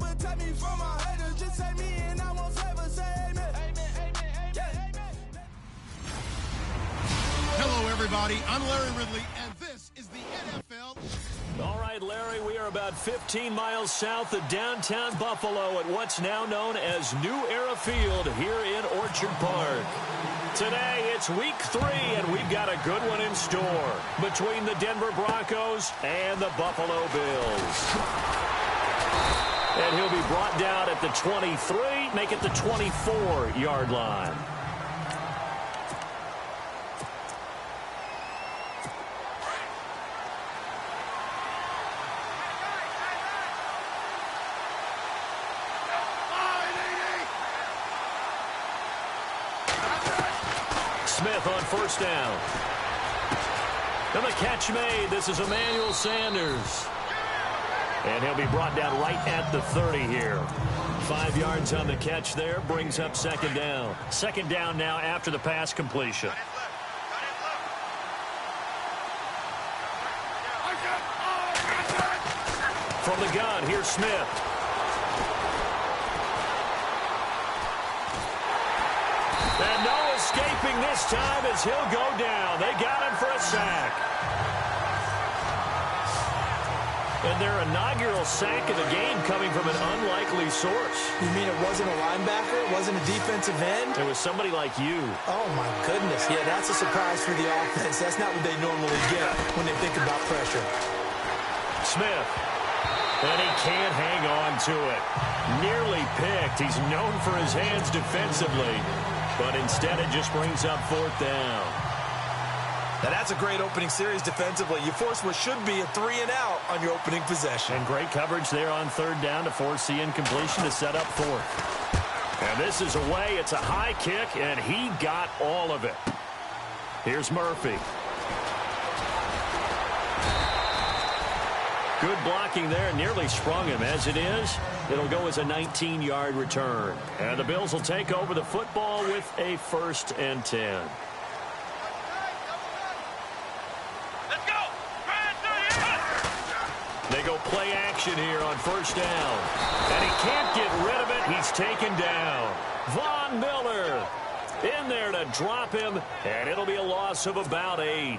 protect me from my haters. Just say me and I won't favor. Say amen. Hello, everybody. I'm Larry Ridley, and this is the NFL. All right, Larry, we are about 15 miles south of downtown Buffalo at what's now known as New Era Field here in Orchard Park. Today, it's week 3, and we've got a good one in store between the Denver Broncos and the Buffalo Bills. And he'll be brought down at the 23, make it the 24-yard line. Smith on first down. And the catch made. This is Emmanuel Sanders. And he'll be brought down right at the 30 here. 5 yards on the catch there. Brings up second down. Second down now after the pass completion. From the gun, here's Smith. And no escaping this time as he'll go down. They got him for a sack. And their inaugural sack of the game coming from an unlikely source. You mean it wasn't a linebacker? It wasn't a defensive end? It was somebody like you. Oh, my goodness. Yeah, that's a surprise for the offense. That's not what they normally get when they think about pressure. Smith. And he can't hang on to it. Nearly picked. He's known for his hands defensively. But instead, it just brings up fourth down. Now, that's a great opening series defensively. You force what should be a 3-and-out on your opening possession. And great coverage there on third down to force the incompletion to set up fourth. And this is away. It's a high kick, and he got all of it. Here's Murphy. Good blocking there. Nearly sprung him. As it is, it'll go as a 19-yard return. And the Bills will take over the football with a 1st and 10. Let's go. They go play action here on first down. And he can't get rid of it. He's taken down. Von Miller in there to drop him. And it'll be a loss of about 8.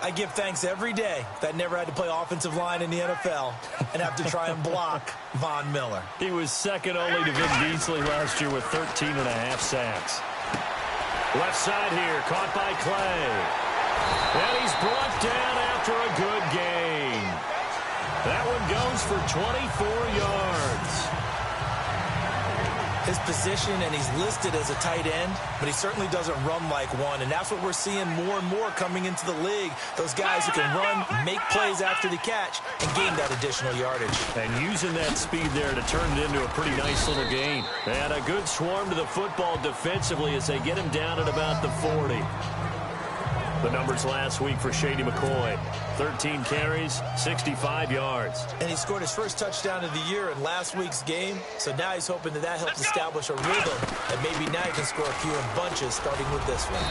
I give thanks every day that I never had to play offensive line in the NFL and have to try and block Von Miller. He was second only to Vic Beasley last year with 13.5 sacks. Left side here, caught by Clay. And he's brought down after a good gain. That one goes for 24 yards. His position, and he's listed as a tight end, but he certainly doesn't run like one, and that's what we're seeing more and more coming into the league. Those guys who can run, make plays after the catch, and gain that additional yardage. And using that speed there to turn it into a pretty nice little gain. And a good swarm to the football defensively as they get him down at about the 40. The numbers last week for Shady McCoy. 13 carries, 65 yards. And he scored his first touchdown of the year in last week's game. So now he's hoping that helps establish a rhythm. And maybe now he can score a few in bunches starting with this one.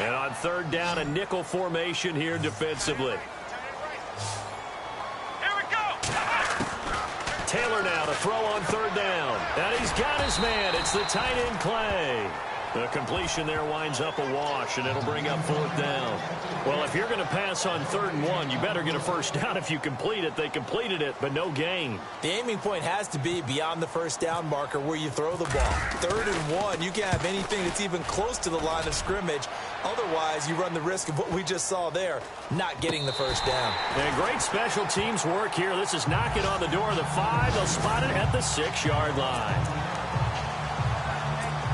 And on third down, a nickel formation here defensively. Taylor now to throw on third down. And he's got his man. It's the tight end Clay. The completion there winds up a wash, and it'll bring up fourth down. Well, if you're going to pass on 3rd and 1, you better get a first down if you complete it. They completed it, but no gain. The aiming point has to be beyond the first down marker where you throw the ball. 3rd and 1, you can't have anything that's even close to the line of scrimmage. Otherwise, you run the risk of what we just saw there, not getting the first down. And great special teams work here. This is knocking on the door of the 5. They'll spot it at the 6-yard line.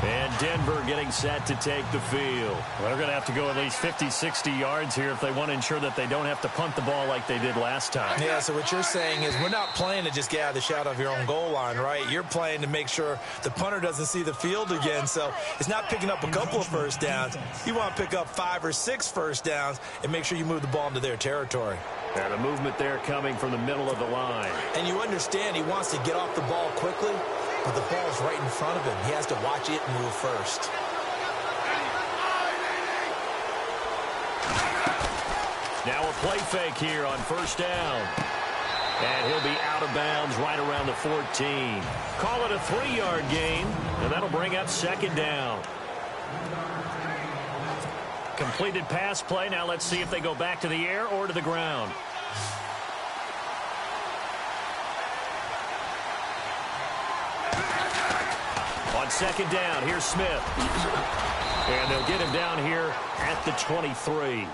And Denver getting set to take the field. Well, they're going to have to go at least 50, 60 yards here if they want to ensure that they don't have to punt the ball like they did last time. Yeah, so what you're saying is we're not playing to just get out of the shadow of your own goal line, right? You're playing to make sure the punter doesn't see the field again. So it's not picking up a couple of first downs. You want to pick up 5 or 6 first downs and make sure you move the ball into their territory. And a movement there coming from the middle of the line. And you understand he wants to get off the ball quickly, but the ball's right in front of him. He has to watch it move first. Now a play fake here on first down. And he'll be out of bounds right around the 14. Call it a 3-yard gain, and that'll bring up second down. Completed pass play. Now let's see if they go back to the air or to the ground. On second down, here's Smith. And they'll get him down here at the 23.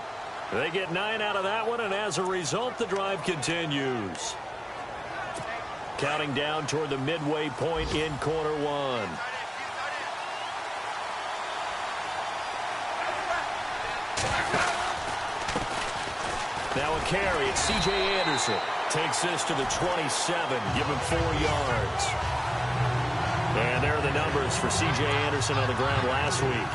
They get 9 out of that one, and as a result, the drive continues. Counting down toward the midway point in quarter one. Now a carry. It's C.J. Anderson. Takes this to the 27. Give him 4 yards. And there are the numbers for C.J. Anderson on the ground last week.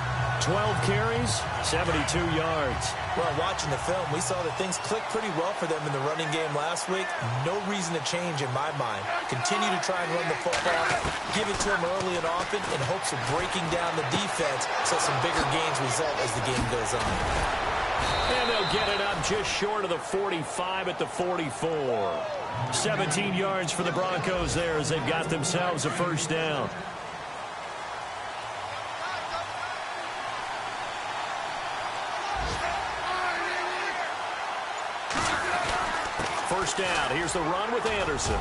12 carries, 72 yards. Well, watching the film, we saw that things clicked pretty well for them in the running game last week. No reason to change in my mind. Continue to try and run the football, give it to them early and often in hopes of breaking down the defense so some bigger gains result as the game goes on. And they'll get it up just short of the 45 at the 44. 17 yards for the Broncos there as they've got themselves a first down. First down. Here's the run with Anderson.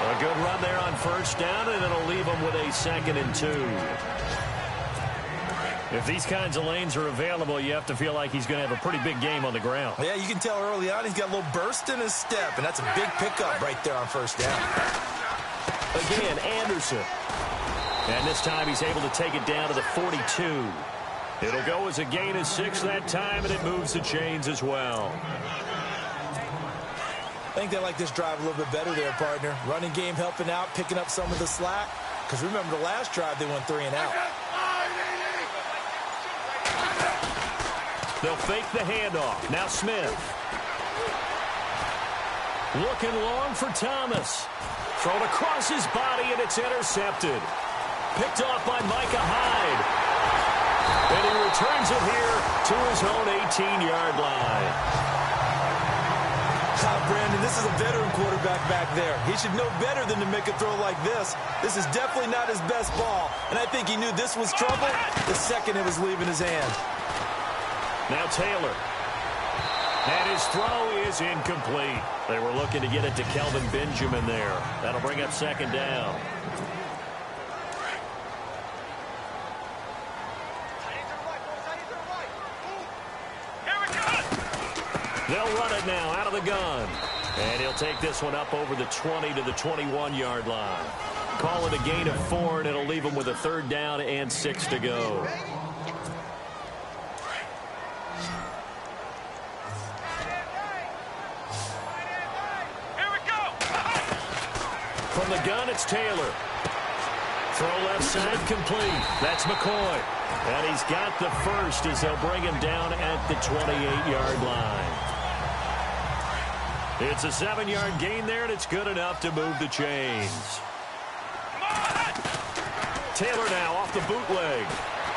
A good run there on first down, and it'll leave them with a 2nd and 2. If these kinds of lanes are available, you have to feel like he's going to have a pretty big game on the ground. Yeah, you can tell early on he's got a little burst in his step, and that's a big pickup right there on first down. Again, Anderson. And this time he's able to take it down to the 42. It'll go as a gain of 6 that time, and it moves the chains as well. I think they like this drive a little bit better there, partner. Running game helping out, picking up some of the slack. Because remember the last drive, they went 3 and out. They'll fake the handoff. Now Smith. Looking long for Thomas. Thrown across his body, and it's intercepted. Picked off by Micah Hyde. And he returns it here to his own 18-yard line. Brandon, this is a veteran quarterback back there. He should know better than to make a throw like this. This is definitely not his best ball. And I think he knew this was trouble the second it was leaving his hand. Now Taylor. And his throw is incomplete. They were looking to get it to Kelvin Benjamin there. That'll bring up second down. They'll run it now out of the gun. And he'll take this one up over the 20 to the 21-yard line. Call it a gain of 4, and it'll leave him with a 3rd down and 6 to go. Here we go. From the gun, it's Taylor. Throw left side complete. That's McCoy. And he's got the first as they'll bring him down at the 28-yard line. It's a 7-yard gain there, and it's good enough to move the chains. Taylor now off the bootleg.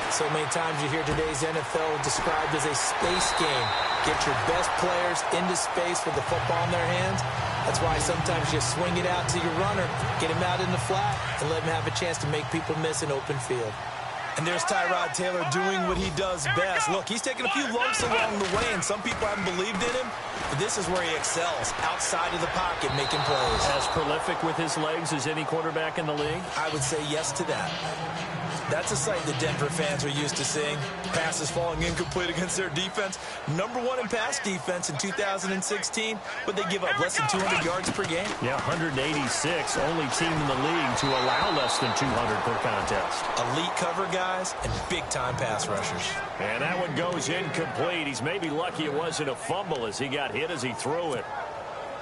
So many times you hear today's NFL described as a space game. Get your best players into space with the football in their hands. That's why sometimes you swing it out to your runner, get him out in the flat, and let him have a chance to make people miss an open field. And there's Tyrod Taylor doing what he does best. Look, he's taken a few lumps along the way, and some people haven't believed in him. But this is where he excels, outside of the pocket, making plays. As prolific with his legs as any quarterback in the league? I would say yes to that. That's a sight the Denver fans are used to seeing. Passes falling incomplete against their defense. #1 in pass defense in 2016, but they give up less than 200 yards per game. Yeah, 186. Only team in the league to allow less than 200 per contest. Elite cover guys and big-time pass rushers. And that one goes incomplete. He's maybe lucky it wasn't a fumble as he got hit as he threw it.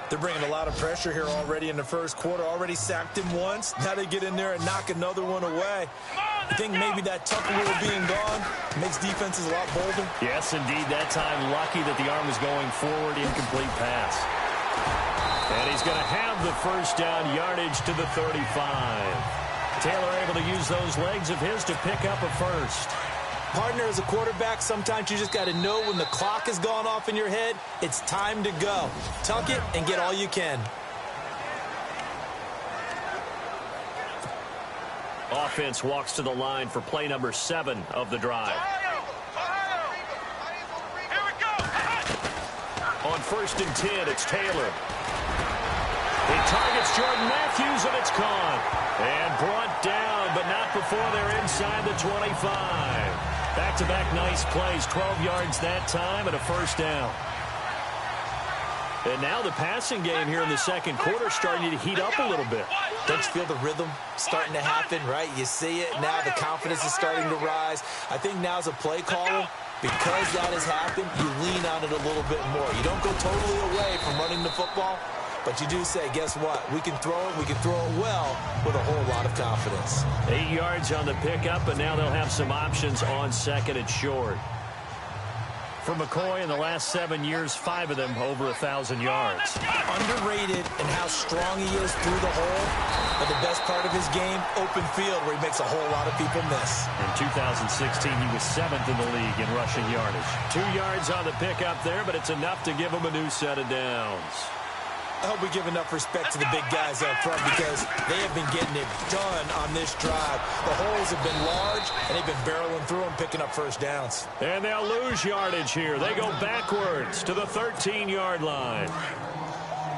They're bringing a lot of pressure here already in the first quarter. Already sacked him once. Now they get in there and knock another one away. I think maybe that tuck rule being gone makes defenses a lot bolder. Yes, indeed. That time lucky that the arm was going forward. Incomplete pass. And he's going to have the first down yardage to the 35. Taylor able to use those legs of his to pick up a first. Partner, as a quarterback, sometimes you just got to know when the clock has gone off in your head, it's time to go. Tuck it and get all you can. Offense walks to the line for play number 7 of the drive. Here we go. On 1st and 10, it's Taylor. He targets Jordan Matthews, and it's caught. And brought down, but not before they're inside the 25. Back-to-back nice plays, 12 yards that time, and a first down. And now the passing game here in the second quarter starting to heat up a little bit. Don't you feel the rhythm starting to happen, right? You see it. Now the confidence is starting to rise. I think now as a play caller, because that has happened, you lean on it a little bit more. You don't go totally away from running the football, but you do say, guess what? We can throw it. We can throw it well with a whole lot of confidence. 8 yards on the pickup, and now they'll have some options on 2nd and short. For McCoy in the last 7 years, 5 of them over 1,000 yards. Underrated in how strong he is through the hole, but the best part of his game, open field, where he makes a whole lot of people miss. In 2016, he was 7th in the league in rushing yardage. 2 yards on the pickup there, but it's enough to give him a new set of downs. I hope we give enough respect to the big guys up front because they have been getting it done on this drive. The holes have been large, and they've been barreling through them, picking up first downs. And they'll lose yardage here. They go backwards to the 13-yard line.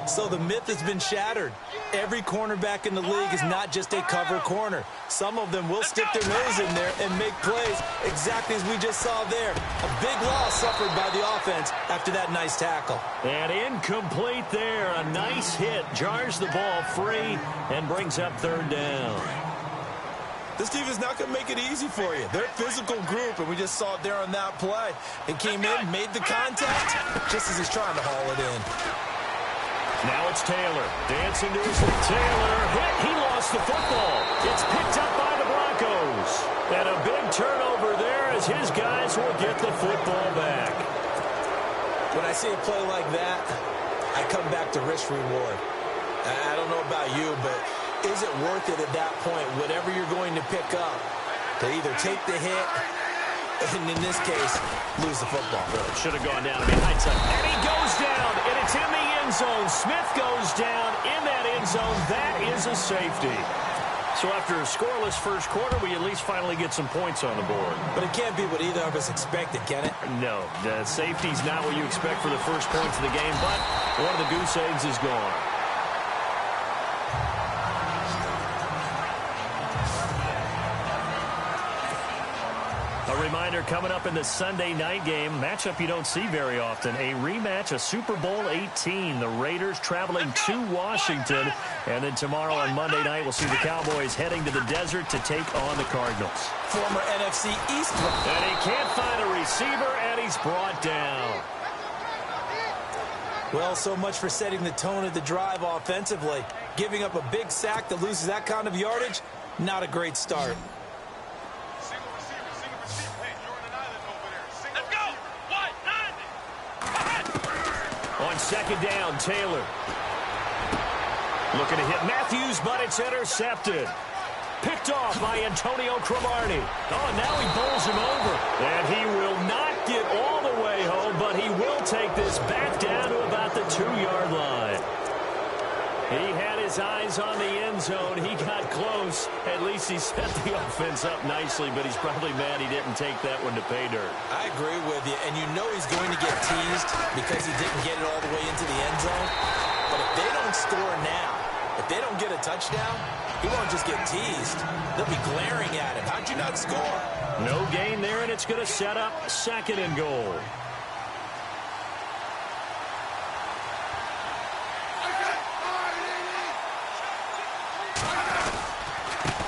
So the myth has been shattered. Every cornerback in the league is not just a cover corner. Some of them will stick their nose in there and make plays exactly as we just saw there. A big loss suffered by the offense after that nice tackle. And incomplete there. A nice hit. Jars the ball free and brings up 3rd down. This team is not going to make it easy for you. They're a physical group, and we just saw it there on that play. It came in, made the contact, just as he's trying to haul it in. Now it's Taylor. Dancing to his lead. Taylor hit. He lost the football. It's picked up by the Broncos. And a big turnover there as his guys will get the football back. When I see a play like that, I come back to risk reward. I don't know about you, but is it worth it at that point, whatever you're going to pick up, to either take the hit, and in this case, lose the football? Well, it should have gone down behind some. And he goes down, and it's in the end zone. Smith goes down in that end zone. That is a safety. So after a scoreless first quarter, we at least finally get some points on the board. But it can't be what either of us expected, can it? No, the safety's not what you expect for the first points of the game, but one of the goose eggs is gone. A reminder coming up in the Sunday night game, matchup you don't see very often, a rematch of Super Bowl 18. The Raiders traveling to Washington, and then tomorrow on Monday night we'll see the Cowboys heading to the desert to take on the Cardinals. Former NFC East. And he can't find a receiver, and he's brought down. Well, so much for setting the tone of the drive offensively. Giving up a big sack that loses that kind of yardage, not a great start. On 2nd down, Taylor. Looking to hit Matthews, but it's intercepted. Picked off by Antonio Cromartie. Oh, now he bowls him over. And he will not get all the way home, but he will take this back down to about the 2-yard line. He had his eyes on the end zone. He got close. At least he set the offense up nicely, but he's probably mad he didn't take that one to pay dirt. I agree with you, and you know he's going to get teased because he didn't get it all the way into the end zone. But if they don't score now, if they don't get a touchdown, he won't just get teased. They'll be glaring at him. How'd you not score? No gain there, and it's going to set up 2nd and goal.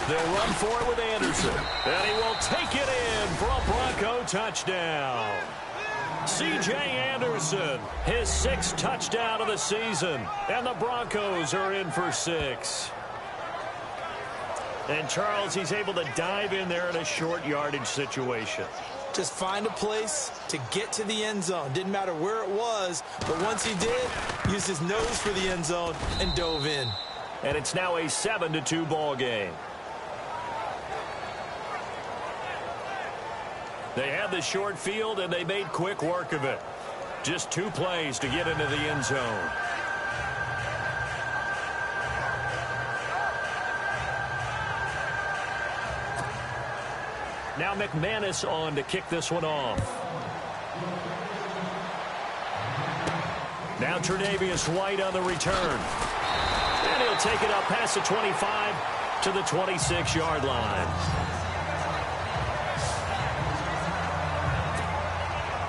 They'll run for it with Anderson. And he will take it in for a Bronco touchdown. C.J. Anderson, his 6th touchdown of the season. And the Broncos are in for 6. And Charles, he's able to dive in there in a short yardage situation. Just find a place to get to the end zone. Didn't matter where it was, but once he did, used his nose for the end zone and dove in. And it's now a 7-2 ball game. They had the short field, and they made quick work of it. Just 2 plays to get into the end zone. Now McManus on to kick this one off. Now Tre'Davious White on the return. And he'll take it up past the 25 to the 26-yard line.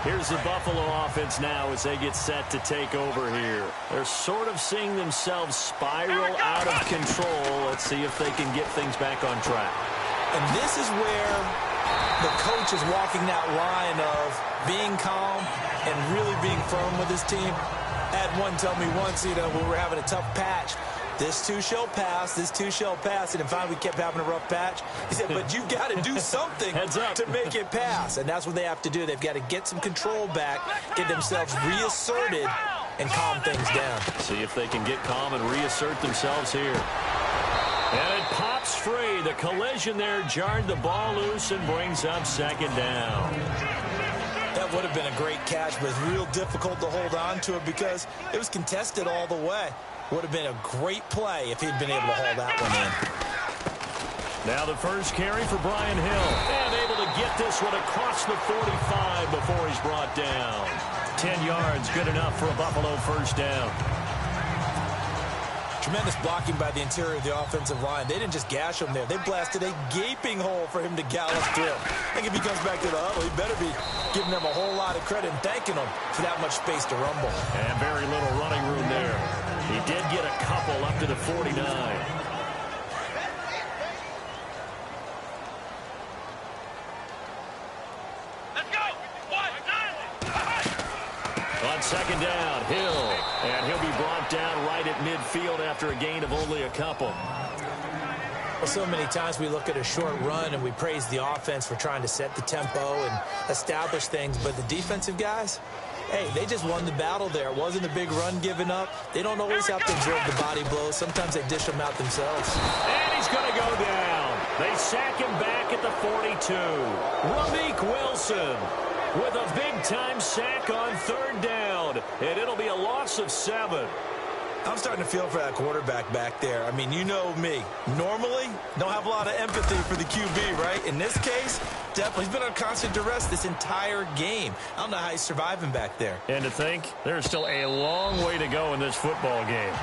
Here's the Buffalo offense now as they get set to take over here. They're sort of seeing themselves spiral out of control. Let's see if they can get things back on track. And this is where the coach is walking that line of being calm and really being firm with his team. I had one tell me once, when we were having a tough patch, this too shall pass, this too shall pass. And then finally we kept having a rough patch. He said, but you've got to do something to make it pass. And that's what they have to do. They've got to get some control back, get themselves reasserted, and calm things down. See if they can get calm and reassert themselves here. And it pops free. The collision there jarred the ball loose and brings up second down. That would have been a great catch, but it's real difficult to hold on to it because it was contested all the way. Would have been a great play if he'd been able to haul that one in. Now the first carry for Brian Hill. And able to get this one across the 45 before he's brought down. 10 yards, good enough for a Buffalo first down. Tremendous blocking by the interior of the offensive line. They didn't just gash him there. They blasted a gaping hole for him to gallop through. I think if he comes back to the huddle, he better be giving them a whole lot of credit and thanking them for that much space to rumble. And very little running room there. He did get a couple up to the 49. Let's go. 1, 9. On second down, Hill. And he'll be brought down right at midfield after a gain of only a couple. Well, so many times we look at a short run and we praise the offense for trying to set the tempo and establish things, but the defensive guys, hey, they just won the battle there. It wasn't a big run given up. They don't always have to absorb the body blows. Sometimes they dish them out themselves. And he's going to go down. They sack him back at the 42. Ramik Wilson with a big-time sack on third down. And it'll be a loss of 7. I'm starting to feel for that quarterback back there. I mean, you know me. Normally, don't have a lot of empathy for the QB, right? In this case, definitely. He's been on constant duress this entire game. I don't know how he's surviving back there. And to think, there's still a long way to go in this football game.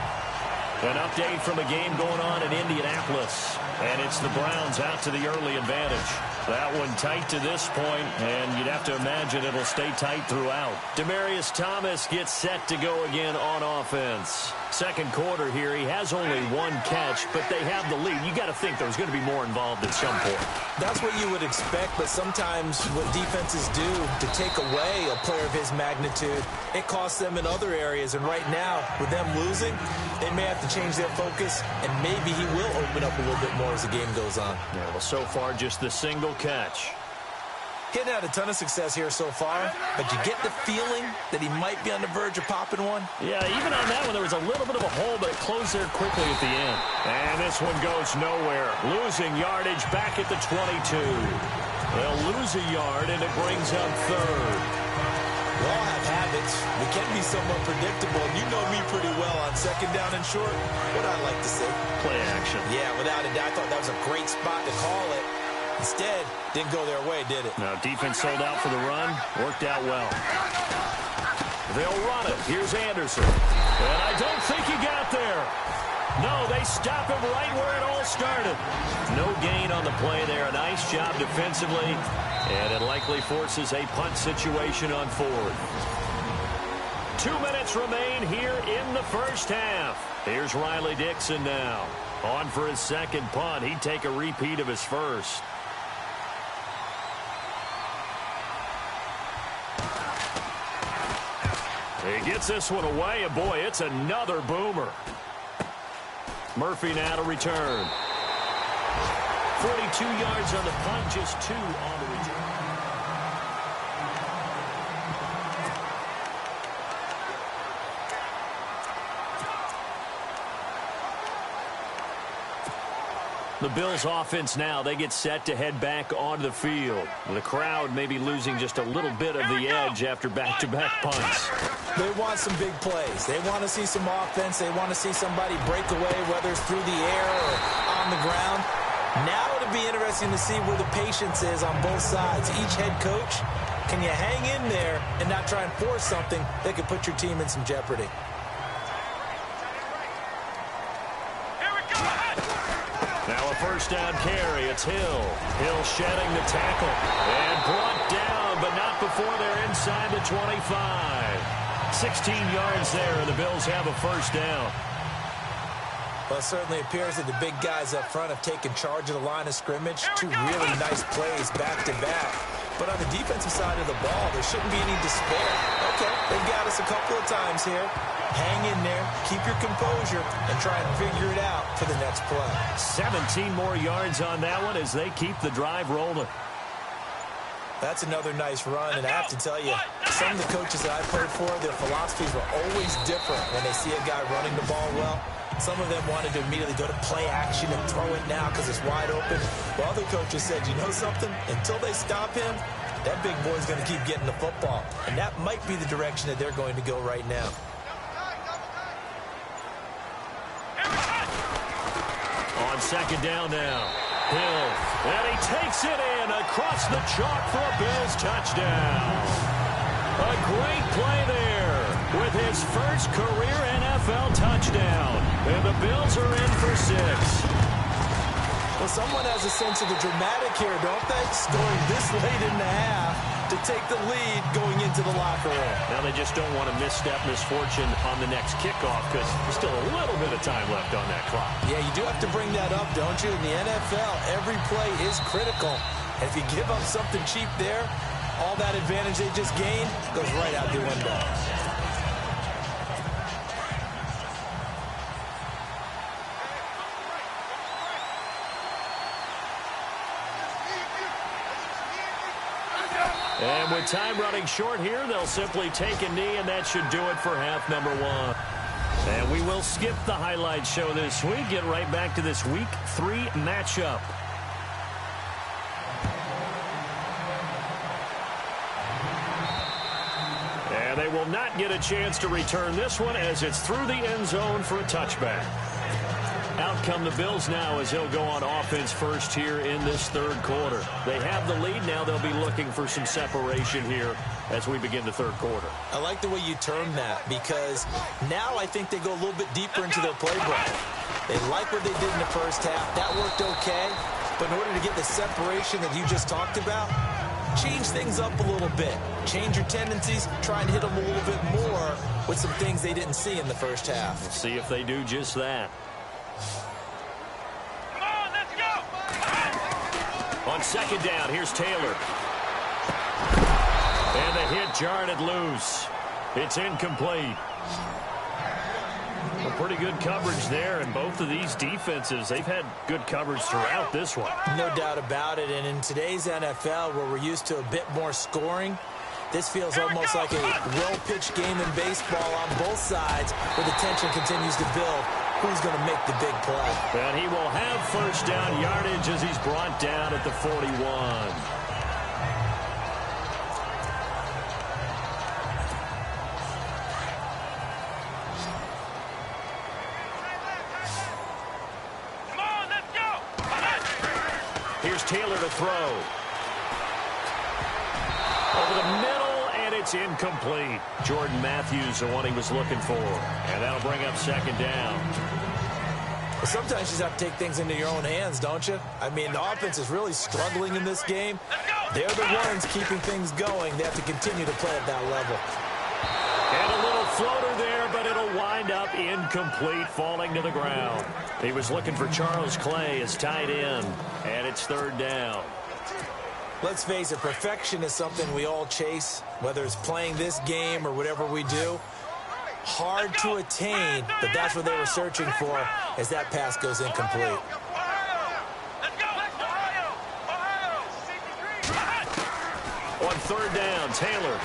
An update from a game going on in Indianapolis. And it's the Browns out to the early advantage. That one tight to this point, and you'd have to imagine it'll stay tight throughout. Demaryius Thomas gets set to go again on offense. Second quarter here, he has only 1 catch, but they have the lead. You got to think there's going to be more involved at some point. That's what you would expect, but sometimes what defenses do to take away a player of his magnitude, it costs them in other areas. And right now, with them losing, they may have to change their focus, and maybe he will open up a little bit more as the game goes on. Yeah, well, so far, just the single catch. He's had a ton of success here so far, but you get the feeling that he might be on the verge of popping one. Yeah, even on that one, there was a little bit of a hole, but it closed there quickly at the end. And this one goes nowhere. Losing yardage back at the 22. They'll lose a yard, and it brings up third. We all have habits. We can be somewhat predictable, and you know me pretty well on second down and short. What I like to say. Play action. Yeah, without a doubt. I thought that was a great spot to call it. Instead, didn't go their way, did it? Now, defense sold out for the run. Worked out well. They'll run it. Here's Anderson. And I don't think he got there. No, they stop him right where it all started. No gain on the play there. A nice job defensively. And it likely forces a punt situation on 4th. 2 minutes remain here in the first half. Here's Riley Dixon now. On for his second punt. He'd take a repeat of his first. He gets this one away, and boy, it's another boomer. Murphy now to return. 42 yards on the punt, just 2 on the return. The Bills offense now, they get set to head back onto the field. The crowd may be losing just a little bit of the edge after back-to-back punts. They want some big plays. They want to see some offense. They want to see somebody break away, whether it's through the air or on the ground. Now it'll be interesting to see where the patience is on both sides. Each head coach, can you hang in there and not try and force something that could put your team in some jeopardy? Now a first down carry. It's Hill. Hill shedding the tackle. And brought down, but not before they're inside the 25. 16 yards there, and the Bills have a first down. Well, it certainly appears that the big guys up front have taken charge of the line of scrimmage. Two really nice plays back-to-back. But on the defensive side of the ball, there shouldn't be any despair. Okay, they've got us a couple of times here. Hang in there, keep your composure, and try and figure it out for the next play. 17 more yards on that one as they keep the drive rolling. That's another nice run, and I have to tell you, some of the coaches that I played for, their philosophies were always different when they see a guy running the ball well. Some of them wanted to immediately go to play action and throw it now because it's wide open. While other coaches said, you know something? Until they stop him, that big boy's going to keep getting the football. And that might be the direction that they're going to go right now. On second down now. Hill, and he takes it in across the chalk for a Bills touchdown. A great play there with his first career NFL touchdown. And the Bills are in for 6. Well, someone has a sense of the dramatic here, don't they? Scoring this late in the half to take the lead going into the locker room. Now they just don't want to misstep misfortune on the next kickoff because there's still a little bit of time left on that clock. Yeah, you do have to bring that up, don't you? In the NFL, every play is critical. And if you give up something cheap there, all that advantage they just gained goes right out the window. And with time running short here, they'll simply take a knee, and that should do it for half number 1. And we will skip the highlight show this week, get right back to this Week 3 matchup. And they will not get a chance to return this one as it's through the end zone for a touchback. Out come the Bills now as he'll go on offense first here in this third quarter. They have the lead now. They'll be looking for some separation here as we begin the third quarter. I like the way you term that because now I think they go a little bit deeper into their playbook. They like what they did in the first half. That worked okay. But in order to get the separation that you just talked about, change things up a little bit. Change your tendencies. Try and hit them a little bit more with some things they didn't see in the first half. We'll see if they do just that. On second down, here's Taylor. And the hit jarred it loose. It's incomplete. Well, pretty good coverage there, and both of these defenses, they've had good coverage throughout this one. No doubt about it, and in today's NFL, where we're used to a bit more scoring, this feels almost like a well-pitched game in baseball on both sides where the tension continues to build. Who's going to make the big play? And he will have first down yardage as he's brought down at the 41. Come on, let's go. Here's Taylor to throw. Over the middle, and it's incomplete. Jordan Matthews, the one he was looking for. And that'll bring up second down. Well, sometimes you just have to take things into your own hands, don't you? I mean, the offense is really struggling in this game. They're the ones keeping things going. They have to continue to play at that level. And a little floater there, but it'll wind up incomplete, falling to the ground. He was looking for Charles Clay as tight end, and it's third down. Let's face it, perfection is something we all chase, whether it's playing this game or whatever we do. Hard to attain, but that's what they were searching for as that pass goes incomplete. On third down, Taylor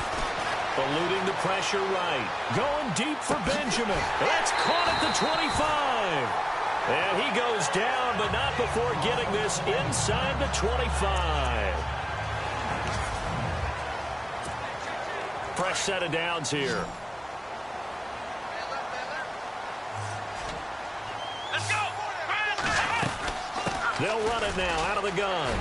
eluding the pressure right. Going deep for Benjamin. It's caught at the 25. And he goes down, but not before getting this inside the 25. Fresh set of downs here. Let's go. They'll run it now out of the gun.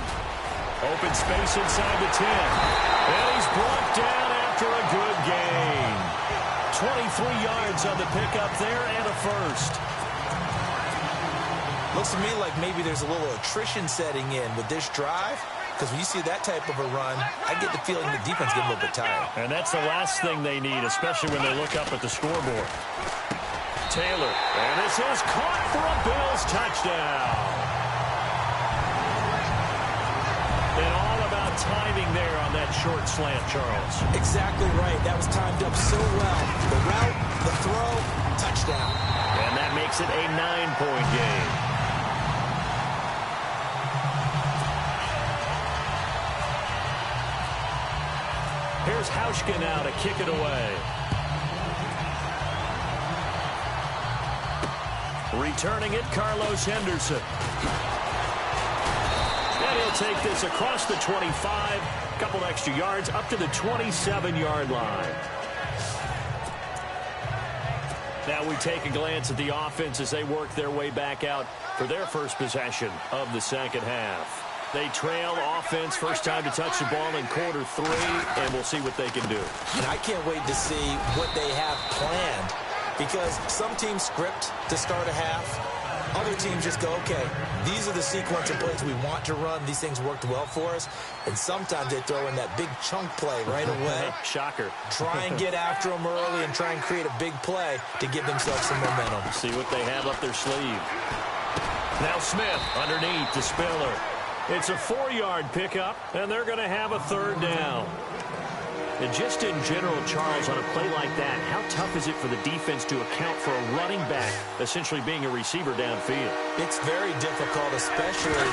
Open space inside the 10. And he's brought down after a good gain. 23 yards on the pickup there and a first. Looks to me like maybe there's a little attrition setting in with this drive, because when you see that type of a run, I get the feeling the defense get a little bit tired. And that's the last thing they need, especially when they look up at the scoreboard. Taylor, and this is caught for a Bills touchdown. And all about timing there on that short slant, Charles. Exactly right. That was timed up so well. The route, the throw, touchdown. And that makes it a 9-point game. Here's Hauschka now to kick it away. Returning it, Carlos Henderson. And he'll take this across the 25. Couple extra yards up to the 27-yard line. Now we take a glance at the offense as they work their way back out for their first possession of the second half. They trail offense, first time to touch the ball in quarter 3, and we'll see what they can do. And I can't wait to see what they have planned, because some teams script to start a half. Other teams just go, okay, these are the sequence of plays we want to run. These things worked well for us. And sometimes they throw in that big chunk play right away. Shocker. Try and get after them early and try and create a big play to give themselves some momentum. See what they have up their sleeve. Now Smith underneath to Spiller. It's a 4-yard pickup, and they're going to have a third down. And just in general, Charles, on a play like that, how tough is it for the defense to account for a running back essentially being a receiver downfield? It's very difficult, especially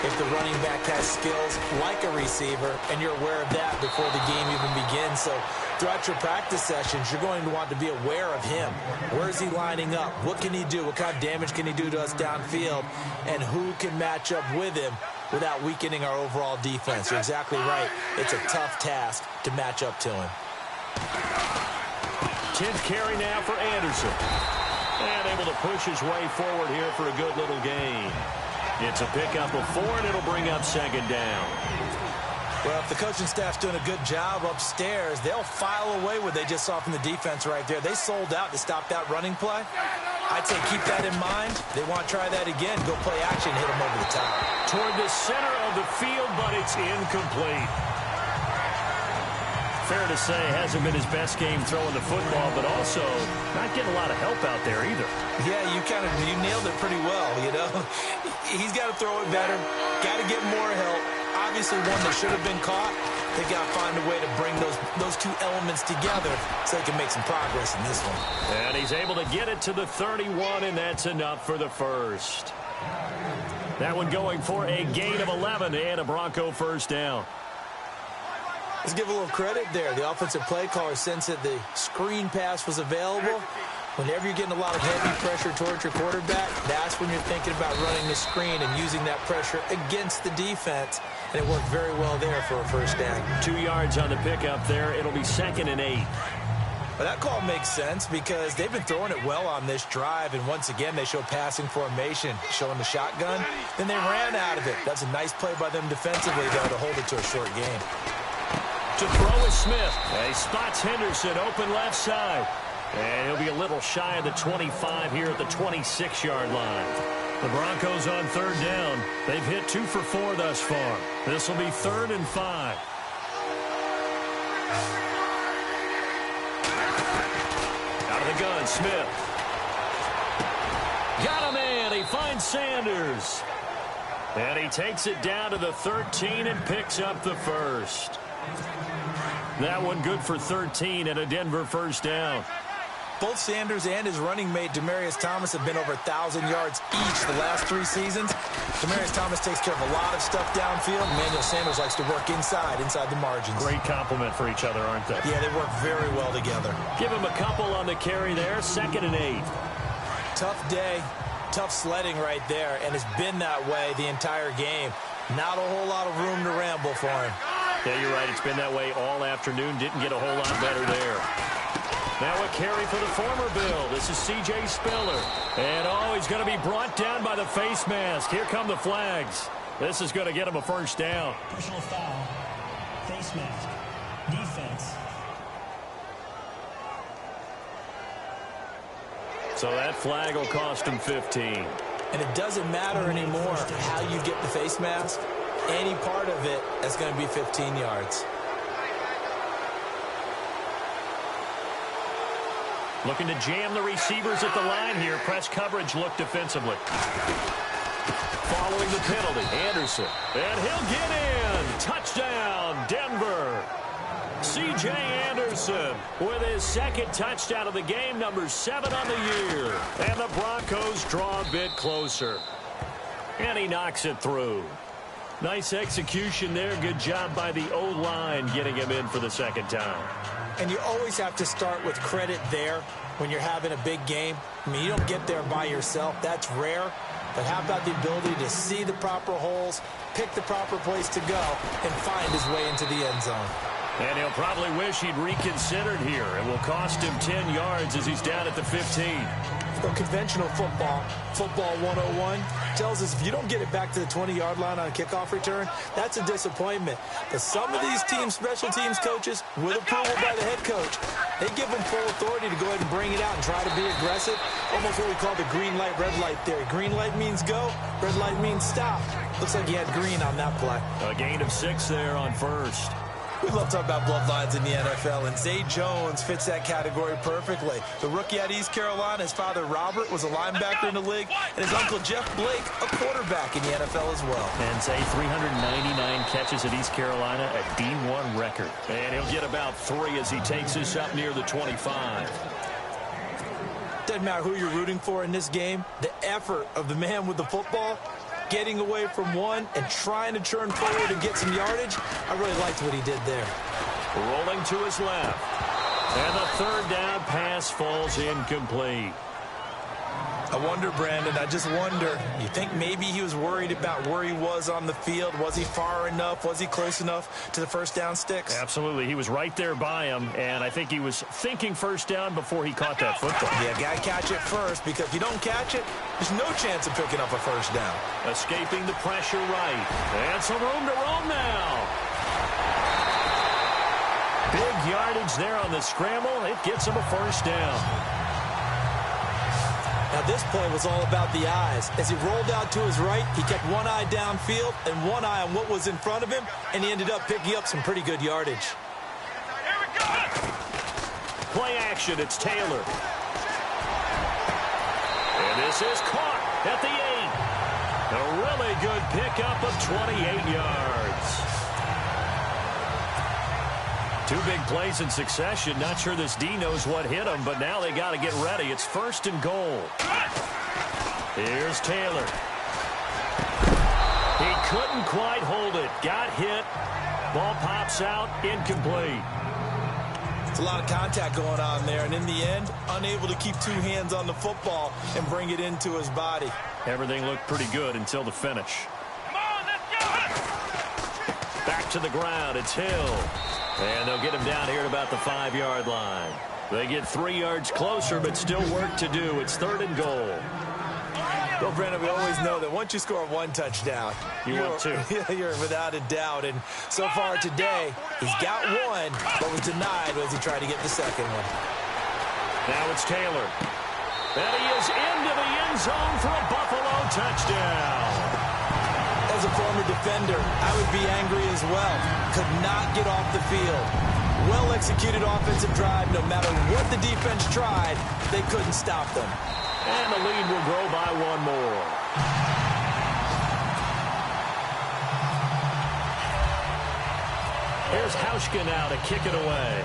if the running back has skills like a receiver, and you're aware of that before the game even begins. So throughout your practice sessions, you're going to want to be aware of him. Where is he lining up? What can he do? What kind of damage can he do to us downfield? And who can match up with him without weakening our overall defense? You're exactly right. It's a tough task to match up to him. 10th carry now for Anderson. And able to push his way forward here for a good little gain. It's a pickup of 4, and it'll bring up second down. Well, if the coaching staff's doing a good job upstairs, they'll file away what they just saw from the defense right there. They sold out to stop that running play. I'd say keep that in mind. They want to try that again. Go play action, hit them over the top. Toward the center of the field, but it's incomplete. Fair to say, hasn't been his best game throwing the football, but also not getting a lot of help out there either. Yeah, you nailed it pretty well, you know. He's got to throw it better. Got to get more help. Obviously one that should have been caught. They got to find a way to bring those two elements together so they can make some progress in this one. And he's able to get it to the 31, and that's enough for the first. That one going for a gain of 11 and a Bronco first down. Let's give a little credit there. The offensive play caller sensed that the screen pass was available. Whenever you're getting a lot of heavy pressure towards your quarterback, that's when you're thinking about running the screen and using that pressure against the defense. And it worked very well there for a first down. 2 yards on the pickup there. It'll be 2nd and 8. Well, that call makes sense because they've been throwing it well on this drive. And once again, they show passing formation, showing the shotgun. Then they ran out of it. That's a nice play by them defensively, though, to hold it to a short game. To throw is Smith. He spots Henderson open left side. And he'll be a little shy of the 25 here at the 26-yard line. The Broncos on third down. They've hit 2 for 4 thus far. This will be 3rd and 5. Out of the gun, Smith. Got a man. He finds Sanders. And he takes it down to the 13 and picks up the first. That one good for 13 and a Denver first down. Both Sanders and his running mate, Demaryius Thomas, have been over 1,000 yards each the last 3 seasons. Demaryius Thomas takes care of a lot of stuff downfield. Emmanuel Sanders likes to work inside the margins. Great compliment for each other, aren't they? Yeah, they work very well together. Give him a couple on the carry there. 2nd and 8. Tough day. Tough sledding right there, and it's been that way the entire game. Not a whole lot of room to ramble for him. Yeah, you're right. It's been that way all afternoon. Didn't get a whole lot better there. Now a carry for the former Bill. This is C.J. Spiller. And, he's going to be brought down by the face mask. Here come the flags. This is going to get him a first down. Personal foul. Face mask. Defense. So that flag will cost him 15. And it doesn't matter anymore how you get the face mask. Any part of it is going to be 15 yards. Looking to jam the receivers at the line here. Press coverage look defensively. Following the penalty, Anderson. And he'll get in. Touchdown, Denver. C.J. Anderson with his second touchdown of the game, number 7 on the year. And the Broncos draw a bit closer. And he knocks it through. Nice execution there. Good job by the O-line getting him in for the second time. And you always have to start with credit there when you're having a big game. I mean, you don't get there by yourself. That's rare. But how about the ability to see the proper holes, pick the proper place to go, and find his way into the end zone? And he'll probably wish he'd reconsidered here. It will cost him 10 yards as he's down at the 15. Well, conventional football 101, tells us if you don't get it back to the 20-yard line on a kickoff return, that's a disappointment. But some of these teams, special teams coaches, with approval by the head coach, they give them full authority to go ahead and bring it out and try to be aggressive. Almost what we call the green light, red light theory. Green light means go, red light means stop. Looks like he had green on that play. A gain of 6 there on first. We love talking about bloodlines in the NFL, and Zay Jones fits that category perfectly. The rookie at East Carolina, his father Robert was a linebacker in the league, and his uncle Jeff Blake, a quarterback in the NFL as well. And Zay, 399 catches at East Carolina, a D1 record. And he'll get about 3 as he takes this up near the 25. Doesn't matter who you're rooting for in this game, the effort of the man with the football, getting away from one and trying to churn forward and get some yardage, I really liked what he did there. Rolling to his left. And the third down pass falls incomplete. I wonder, Brandon, I just wonder, you think maybe he was worried about where he was on the field? Was he far enough? Was he close enough to the first down sticks? Absolutely. He was right there by him, and I think he was thinking first down before he caught that football. Yeah, got to catch it first, because if you don't catch it, there's no chance of picking up a first down. Escaping the pressure right. And some room to roam now. Big yardage there on the scramble. It gets him a first down. Now, this play was all about the eyes. As he rolled out to his right, he kept one eye downfield and one eye on what was in front of him, and he ended up picking up some pretty good yardage. Here we go. Play action, it's Taylor. And this is caught at the 8. A really good pickup of 28 yards. 2 big plays in succession. Not sure this D knows what hit him, but now they got to get ready. It's 1st and goal. Here's Taylor. He couldn't quite hold it. Got hit. Ball pops out. Incomplete. It's a lot of contact going on there, and in the end, unable to keep 2 hands on the football and bring it into his body. Everything looked pretty good until the finish. Come on, let's go. Back to the ground. It's Hill. And they'll get him down here at about the 5-yard line. They get 3 yards closer, but still work to do. It's 3rd and goal. Well, Brandon, we always know that once you score 1 touchdown, you want 2. You're without a doubt. And so far today, he's got 1, but was denied as he tried to get the second one. Now it's Taylor. And he is into the end zone for a Buffalo touchdown. As a former defender, I would be angry as well. Could not get off the field. Well-executed offensive drive. No matter what the defense tried, they couldn't stop them. And the lead will grow by 1 more. Here's Hauschka now to kick it away.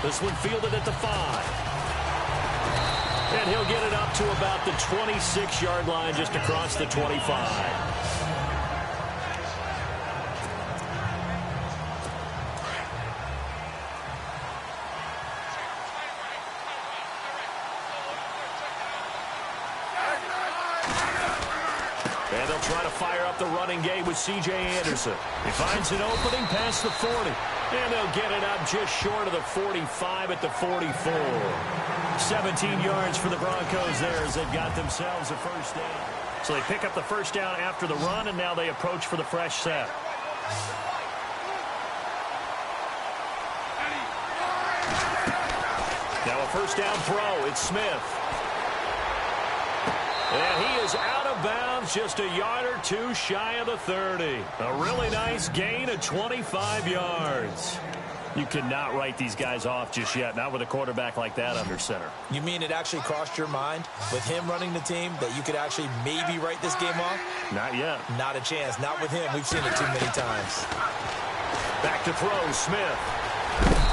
This one fielded at the 5. And he'll get it up to about the 26-yard line, just across the 25. they'll try to fire up the running game with C.J. Anderson. He finds an opening past the 40. And they'll get it up just short of the 45 at the 44. 17 yards for the Broncos there as they've got themselves a first down. So they pick up the first down after the run, and now they approach for the fresh set. Now a first down throw. It's Smith. And he is out of bounds, just a yard or two shy of the 30. A really nice gain of 25 yards. You cannot write these guys off just yet, not with a quarterback like that under center. You mean it actually crossed your mind with him running the team that you could actually maybe write this game off? Not yet. Not a chance. Not with him. We've seen it too many times. Back to throw, Smith.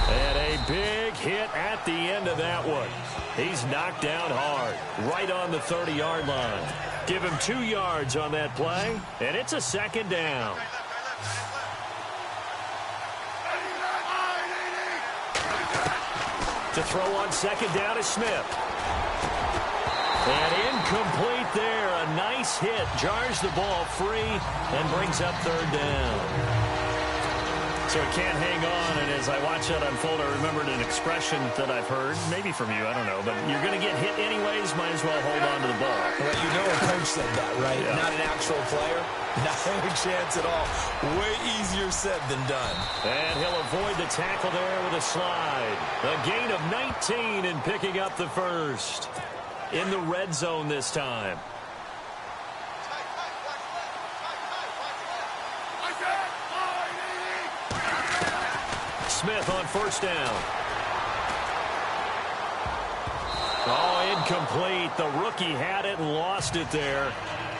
And a big hit at the end of that one. He's knocked down hard, right on the 30-yard line. Give him 2 yards on that play, and it's a second down. To throw on second down is Smith. And incomplete there. A nice hit. Jars the ball free and brings up third down. So it can't hang on, and as I watch that unfold, I remembered an expression that I've heard, maybe from you, I don't know, but you're going to get hit anyways, might as well hold on to the ball. Well, you know a coach said that, right? Yeah. Not an actual player. Not a chance at all. Way easier said than done. And he'll avoid the tackle there with a slide. A gain of 19 and picking up the first. In the red zone this time. Smith on first down. Oh, incomplete. The rookie had it and lost it there.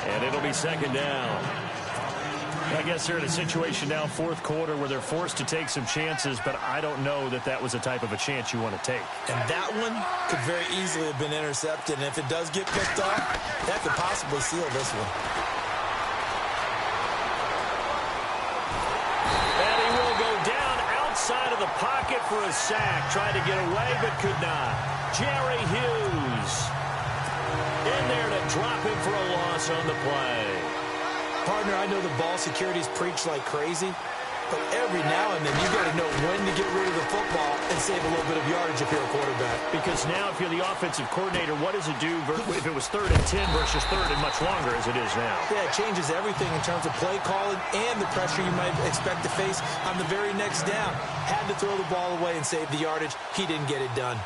And it'll be second down. I guess they're in a situation now, fourth quarter, where they're forced to take some chances, but I don't know that that was the type of a chance you want to take. And that one could very easily have been intercepted. And if it does get picked off, that could possibly seal this one. Side of the pocket for a sack. Tried to get away, but could not. Jerry Hughes in there to drop him for a loss on the play. Partner, I know the ball security's preached like crazy, but every now and then you got to know when to get rid of the football and save a little bit of yardage if you're a quarterback. Because now if you're the offensive coordinator, what does it do if it was 3rd and 10 versus 3rd and much longer as it is now? Yeah, it changes everything in terms of play calling and the pressure you might expect to face on the very next down. Had to throw the ball away and save the yardage. He didn't get it done.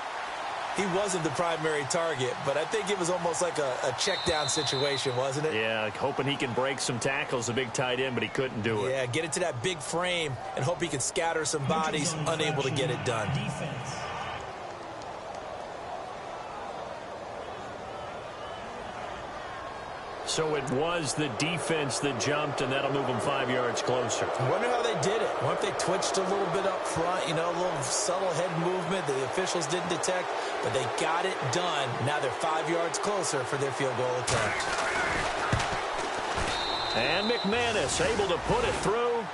He wasn't the primary target, but I think it was almost like a check down situation, wasn't it? Yeah, hoping he can break some tackles, a big tight end, but he couldn't do it. Yeah, get it to that big frame and hope he can scatter some bodies, unable to get it done. Defense. So it was the defense that jumped, and that'll move them 5 yards closer. I wonder how they did it. I wonder if they twitched a little bit up front, you know, a little subtle head movement the officials didn't detect, but they got it done. Now they're 5 yards closer for their field goal attempt. And McManus able to put it through,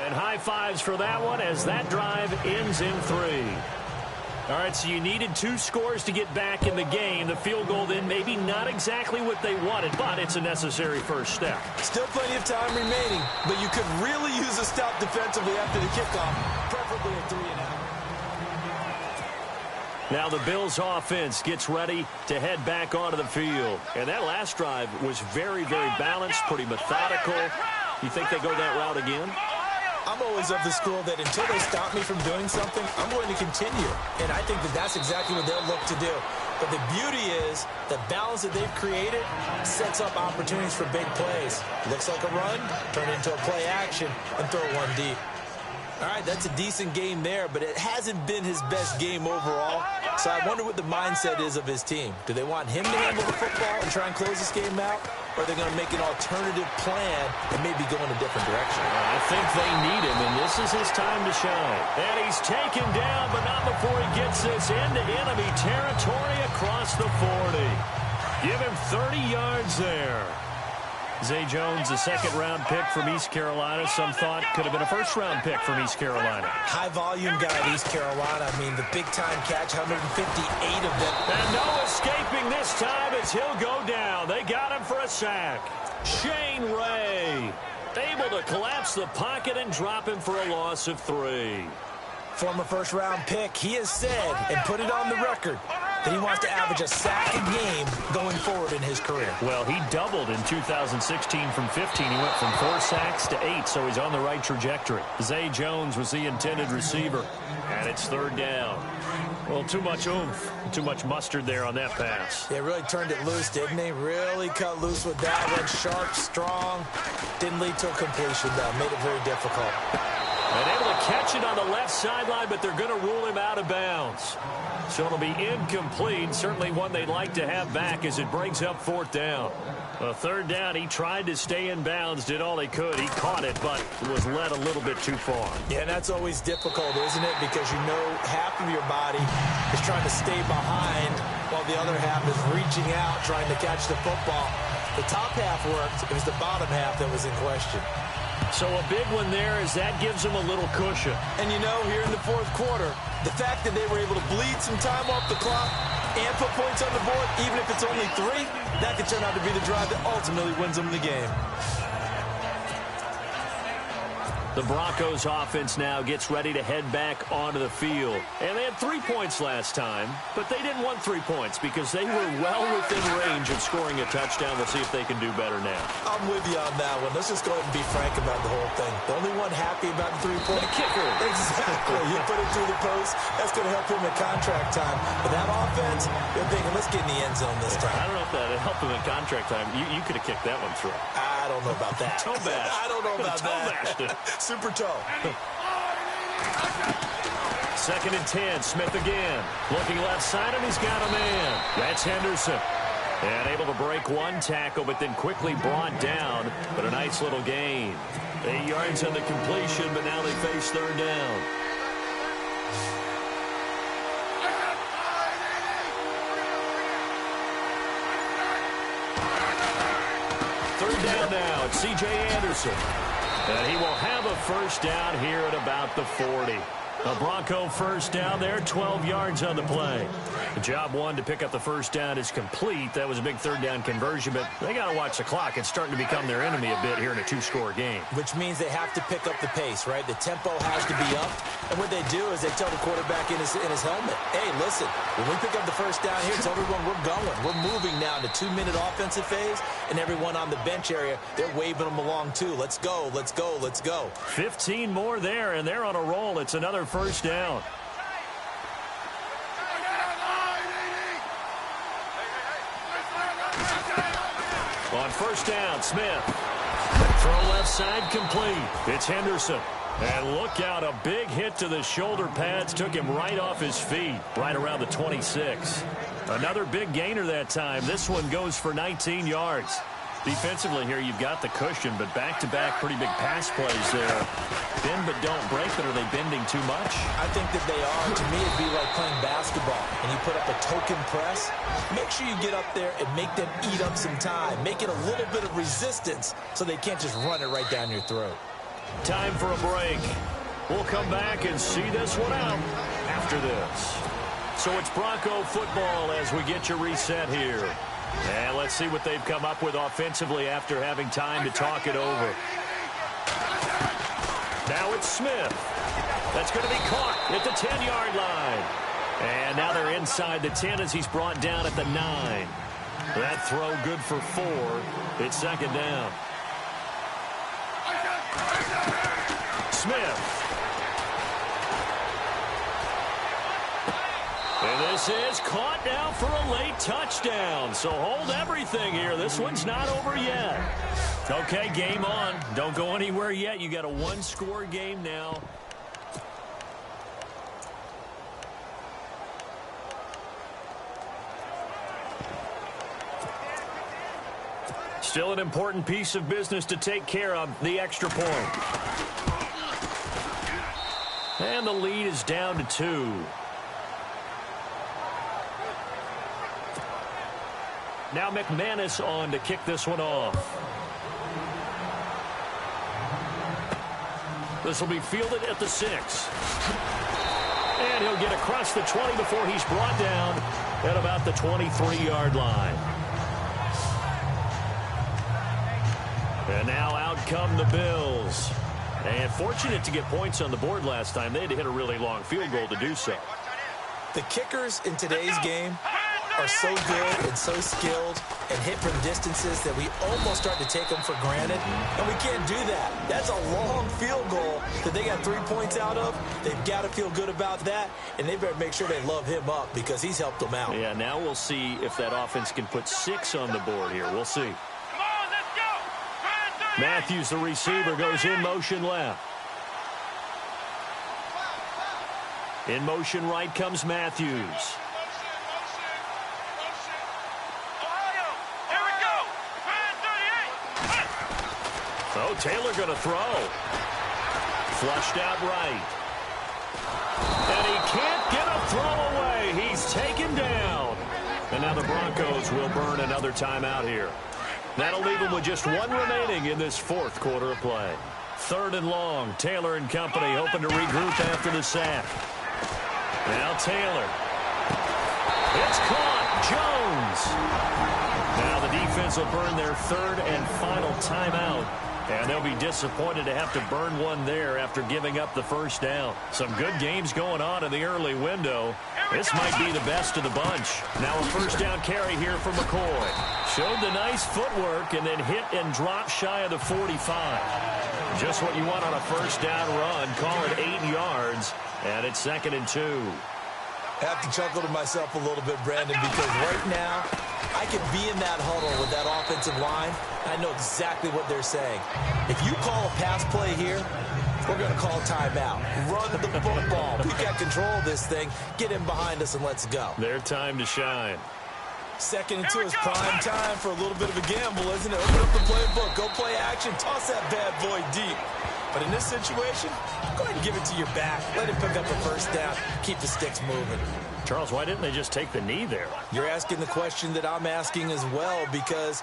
and high fives for that one as that drive ends in 3. All right, so you needed 2 scores to get back in the game. The field goal then maybe not exactly what they wanted, but it's a necessary first step. Still plenty of time remaining, but you could really use a stop defensively after the kickoff, preferably a 3-and-out. Now the Bills offense gets ready to head back onto the field. And that last drive was very, very balanced, pretty methodical. You think they go that route again? I'm always of the school that until they stop me from doing something, I'm going to continue. And I think that that's exactly what they'll look to do. But the beauty is the balance that they've created sets up opportunities for big plays. Looks like a run, turn it into a play action, and throw one deep. All right, that's a decent game there, but it hasn't been his best game overall. So I wonder what the mindset is of his team. Do they want him to handle the football and try and close this game out? Or are they going to make an alternative plan and maybe go in a different direction? I think they need him, and this is his time to shine. And he's taken down, but not before he gets this into enemy territory across the 40. Give him 30 yards there. Zay Jones, a second-round pick from East Carolina. Some thought could have been a first-round pick from East Carolina. High-volume guy at East Carolina. I mean, the big-time catch, 158 of them. And no escaping this time as as he'll go down. They got him for a sack. Shane Ray able to collapse the pocket and drop him for a loss of 3. Former first-round pick, he has said and put it on the record that he wants to average a sack a game going forward in his career. Well, he doubled in 2016 from 15. He went from 4 sacks to 8, so he's on the right trajectory. Zay Jones was the intended receiver, and it's 3rd down. Well, too much oomph, too much mustard there on that pass. They really turned it loose, didn't they? Really cut loose with that one. Sharp, strong. Didn't lead to a completion, though. Made it very difficult. And able to catch it on the left sideline, but they're going to rule him out of bounds. So it'll be incomplete. Certainly one they'd like to have back as it brings up 4th down. 3rd down, he tried to stay in bounds, did all he could. He caught it, but was led a little bit too far. Yeah, and that's always difficult, isn't it? Because you know half of your body is trying to stay behind while the other half is reaching out, trying to catch the football. The top half worked. It was the bottom half that was in question. So a big one there as that gives them a little cushion. And you know, here in the 4th quarter, the fact that they were able to bleed some time off the clock and put points on the board, even if it's only 3, that could turn out to be the drive that ultimately wins them the game. The Broncos offense now gets ready to head back onto the field. And they had 3 points last time, but they didn't want 3 points because they were well within range of scoring a touchdown. We'll see if they can do better now. I'm with you on that one. Let's just go ahead and be frank about the whole thing. The only one happy about the 3-point kicker. Exactly. You put it through the post. That's going to help him at contract time. But that offense, they're thinking, let's get in the end zone this time. I don't know if that helped him at contract time. You could have kicked that one through. I don't know about that. Toe bash. I don't know about toe that. bashed it. Super toe. 2nd and 10. Smith again. Looking left side, and he's got a man. That's Henderson. And able to break 1 tackle, but then quickly brought down. But a nice little gain. 8 yards on the completion, but now they face 3rd down. Third down now. It's C.J. Anderson. And he will have a 1st down here at about the 40. A Bronco 1st down there, 12 yards on the play. Job 1 to pick up the 1st down is complete. That was a big 3rd down conversion, but they got to watch the clock. It's starting to become their enemy a bit here in a 2-score game. Which means they have to pick up the pace, right? The tempo has to be up. And what they do is they tell the quarterback in his helmet, hey, listen, when we pick up the 1st down here, tell everyone we're going. We're moving now to 2-minute offensive phase, and everyone on the bench area, they're waving them along too. Let's go, let's go, let's go. 15 more there, and they're on a roll. It's another 1st down. On 1st down, Smith. Throw left side complete. It's Henderson. And look out, a big hit to the shoulder pads. Took him right off his feet, right around the 26. Another big gainer that time. This one goes for 19 yards. Defensively here, you've got the cushion, but back-to-back pretty big pass plays there. Bend but don't break, but are they bending too much? I think that they are. To me, it'd be like playing basketball, and you put up a token press. Make sure you get up there and make them eat up some time. Make it a little bit of resistance so they can't just run it right down your throat. Time for a break. We'll come back and see this one out after this. So it's Bronco football as we get you reset here. And let's see what they've come up with offensively after having time to talk it over. Now it's Smith. That's going to be caught at the 10-yard line. And now they're inside the 10 as he's brought down at the 9. That throw good for 4. It's 2nd down. Smith. And this is caught now for a late touchdown. So hold everything here. This one's not over yet. Okay, game on. Don't go anywhere yet. You got a 1-score game now. Still an important piece of business to take care of, the extra point. And the lead is down to 2. Now McManus on to kick this one off. This will be fielded at the 6. And he'll get across the 20 before he's brought down at about the 23-yard line. And now out come the Bills. And fortunate to get points on the board last time. They had to hit a really long field goal to do so. The kickers in today's game are so good and so skilled and hit from distances that we almost start to take them for granted, and we can't do that. That's a long field goal that they got 3 points out of. They've got to feel good about that, and they better make sure they love him up because he's helped them out. Yeah, now we'll see if that offense can put 6 on the board here. We'll see. Come on, let's go. Matthews, the receiver, goes in motion left. In motion right comes Matthews. So Taylor going to throw. Flushed out right. And he can't get a throw away. He's taken down. And now the Broncos will burn another timeout here. That'll leave them with just 1 remaining in this 4th quarter of play. 3rd and long. Taylor and company hoping to regroup after the sack. Now Taylor. It's caught. Jones. Now the defense will burn their 3rd and final timeout. And they'll be disappointed to have to burn one there after giving up the first down. Some good games going on in the early window. This might be the best of the bunch. Now a first down carry here for McCoy. Showed the nice footwork and then hit and drop shy of the 45. Just what you want on a first down run. Call it 8 yards. And it's 2nd and 2. I have to chuckle to myself a little bit, Brandon, because right now I could be in that huddle with that offensive line, and I know exactly what they're saying. If you call a pass play here, we're going to call timeout. Run the football. We've got control of this thing. Get in behind us and let's go. Their time to shine. 2nd and 2 is prime time for a little bit of a gamble, isn't it? Open up the playbook. Go play action. Toss that bad boy deep. But in this situation, go ahead and give it to your back. Let him pick up a first down. Keep the sticks moving. Charles, why didn't they just take the knee there? You're asking the question that I'm asking as well, because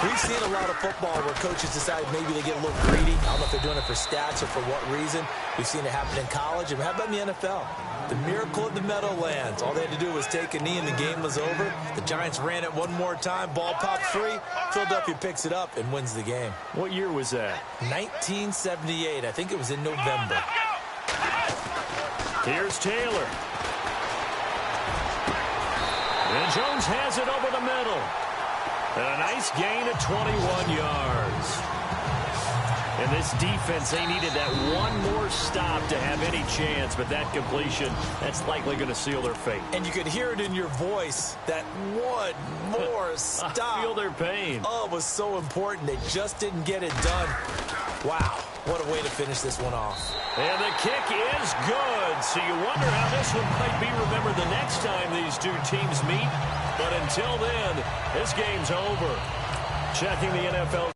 we've seen a lot of football where coaches decide maybe they get a little greedy. I don't know if they're doing it for stats or for what reason. We've seen it happen in college. And how about in the NFL? The miracle of the Meadowlands. All they had to do was take a knee and the game was over. The Giants ran it one more time. Ball popped free. Philadelphia picks it up and wins the game. What year was that? 1978. I think it was in November. Here's Taylor. And Jones has it over the middle. And a nice gain of 21 yards. And this defense, they needed that one more stop to have any chance, but that completion, that's likely going to seal their fate. And you could hear it in your voice, that one more stop. I feel their pain. Oh, it was so important. They just didn't get it done. Wow, what a way to finish this one off. And the kick is good. So you wonder how this one might be remembered the next time these two teams meet. But until then, this game's over. Checking the NFL.